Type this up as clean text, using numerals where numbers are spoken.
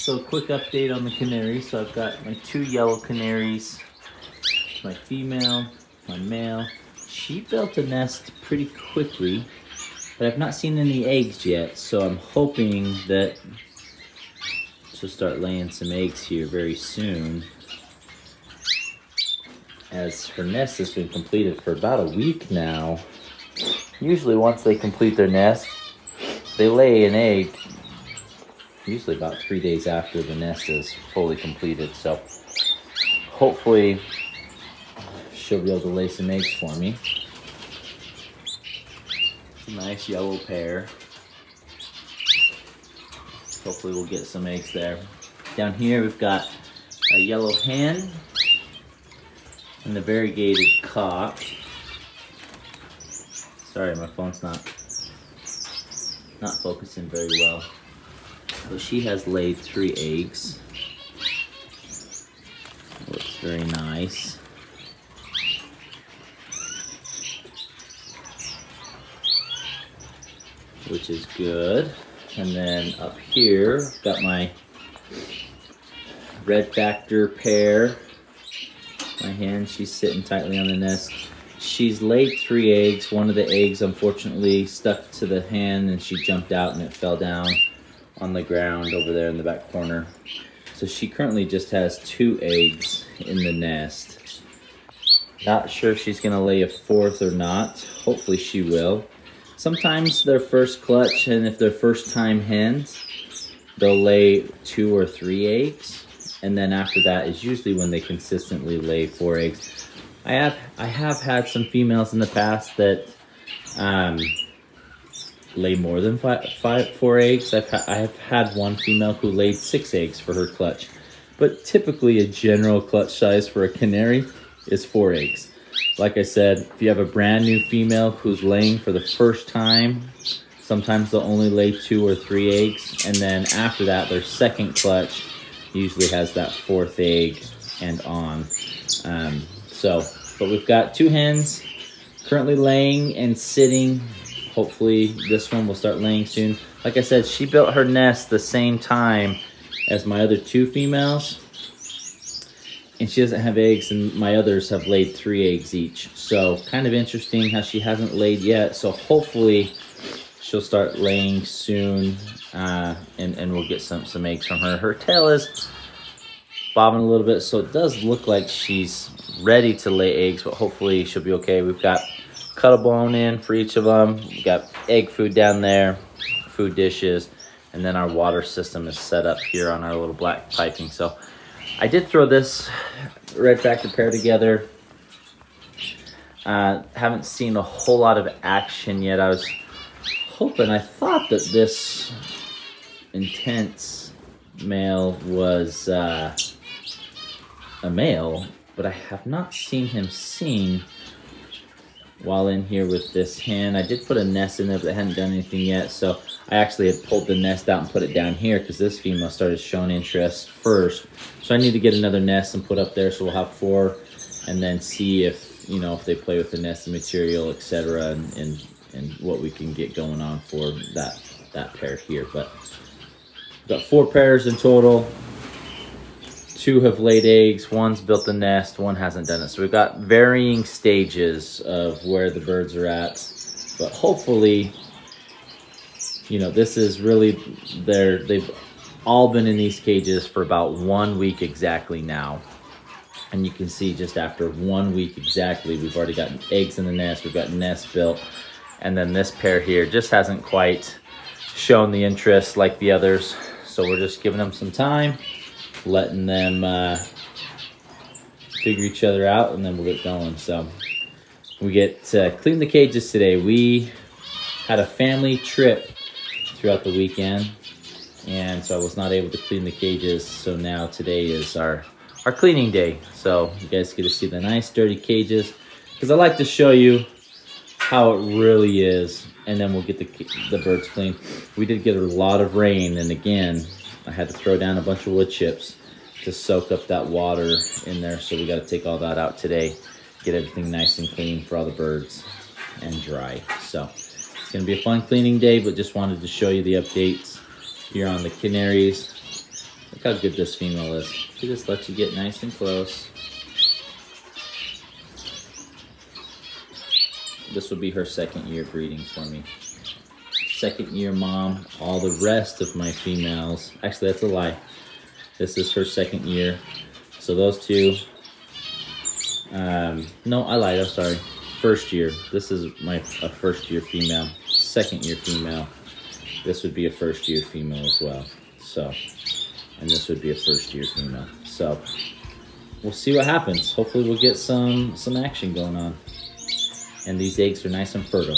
So quick update on the canaries. So I've got my 2 yellow canaries, my female, my male. She built a nest pretty quickly, but I've not seen any eggs yet. So I'm hoping that she'll start laying some eggs here very soon, as her nest has been completed for about a week now. Usually once they complete their nest, they lay an egg usually about 3 days after the nest is fully completed. So hopefully she'll be able to lay some eggs for me. It's a nice yellow pair. Hopefully we'll get some eggs there. Down here we've got a yellow hen and the variegated cock. Sorry, my phone's not focusing very well. So she has laid 3 eggs. Looks very nice. Which is good. And then up here, I've got my red factor pair. My hen, she's sitting tightly on the nest. She's laid 3 eggs. One of the eggs unfortunately stuck to the hen and she jumped out and it fell down on the ground over there in the back corner. So she currently just has 2 eggs in the nest. Not sure if she's gonna lay a 4th or not. Hopefully she will. Sometimes their first clutch, and if they're first time hens, they'll lay 2 or 3 eggs. And then after that is usually when they consistently lay 4 eggs. I have had some females in the past that lay more than 4 eggs. I have had one female who laid 6 eggs for her clutch. But typically a general clutch size for a canary is 4 eggs. Like I said, if you have a brand new female who's laying for the first time, sometimes they'll only lay 2 or 3 eggs. And then after that, their second clutch usually has that 4th egg and on. But we've got 2 hens currently laying and sitting. Hopefully this one will start laying soon. Like I said, she built her nest the same time as my other 2 females. And she doesn't have eggs, and my others have laid 3 eggs each. So kind of interesting how she hasn't laid yet. So hopefully she'll start laying soon, and we'll get some eggs from her. Her tail is bobbing a little bit, so it does look like she's ready to lay eggs, but hopefully she'll be okay. We've got cut a bone in for each of them. We've got egg food down there, food dishes, and then our water system is set up here on our little black piping. So I did throw this red factor pair together. Haven't seen a whole lot of action yet. I was hoping, I thought that this intense male was a male, but I have not seen him sing while in here with this hen. I did put a nest in there, but I hadn't done anything yet. So I actually had pulled the nest out and put it down here because this female started showing interest first. So I need to get another nest and put up there, so we'll have 4, and then see if, you know, if they play with the nesting material, etc., and what we can get going on for that pair here. But we've got 4 pairs in total. 2 have laid eggs, 1's built the nest, 1 hasn't done it. So we've got varying stages of where the birds are at. But hopefully, you know, this is really they've all been in these cages for about 1 week exactly now. And you can see just after 1 week exactly, we've already got eggs in the nest, we've got nests built. And then this pair here just hasn't quite shown the interest like the others. So we're just giving them some time, letting them figure each other out, and then we'll get going. So we get clean the cages today. We had a family trip throughout the weekend, and so I was not able to clean the cages. So now today is our cleaning day. So you guys get to see the nice dirty cages, because I like to show you how it really is, and then we'll get the birds clean. We did get a lot of rain, and again, I had to throw down a bunch of wood chips to soak up that water in there. So we got to take all that out today, get everything nice and clean for all the birds and dry. So it's going to be a fun cleaning day, but just wanted to show you the updates here on the canaries. Look how good this female is. She just lets you get nice and close. This will be her 2nd year breeding for me. 2nd year mom. All the rest of my females, actually that's a lie. This is her 2nd year. So those two, no, I lied, I'm sorry. 1st year. This is a 1st year female. 2nd year female. This would be a 1st year female as well. So, and this would be a 1st year female. So, we'll see what happens. Hopefully we'll get some action going on. And these eggs are nice and fertile.